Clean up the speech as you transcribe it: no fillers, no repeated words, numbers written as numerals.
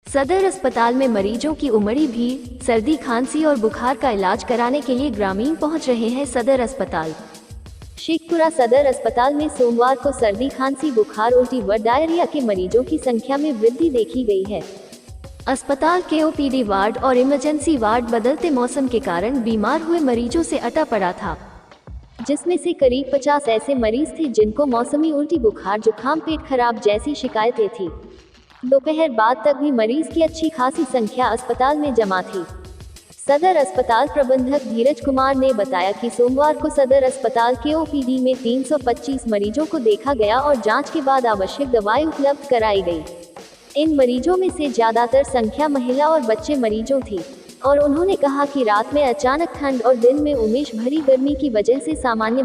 सदर अस्पताल में मरीजों की उमड़ी भीड़, सर्दी खांसी और बुखार का इलाज कराने के लिए ग्रामीण पहुंच रहे हैं सदर अस्पताल। शेखपुरा सदर अस्पताल में सोमवार को सर्दी खांसी बुखार उल्टी व डायरिया के मरीजों की संख्या में वृद्धि देखी गई है। अस्पताल के ओपीडी वार्ड और इमरजेंसी वार्ड बदलते मौसम के कारण बीमार हुए मरीजों से अटा पड़ा था, जिसमें से करीब 50 ऐसे मरीज थे जिनको मौसमी उल्टी बुखार जुकाम पेट खराब जैसी शिकायतें थी। दोपहर बाद तक भी मरीज की अच्छी खासी संख्या अस्पताल में जमा थी। सदर अस्पताल प्रबंधक धीरज कुमार ने बताया कि सोमवार को सदर अस्पताल के ओपीडी में 325 मरीजों को देखा गया और जांच के बाद आवश्यक दवाएं उपलब्ध कराई गई। इन मरीजों में से ज्यादातर संख्या महिला और बच्चे मरीजों थी और उन्होंने कहा कि रात में अचानक ठंड और दिन में उमेश भरी गर्मी की वजह से सामान्य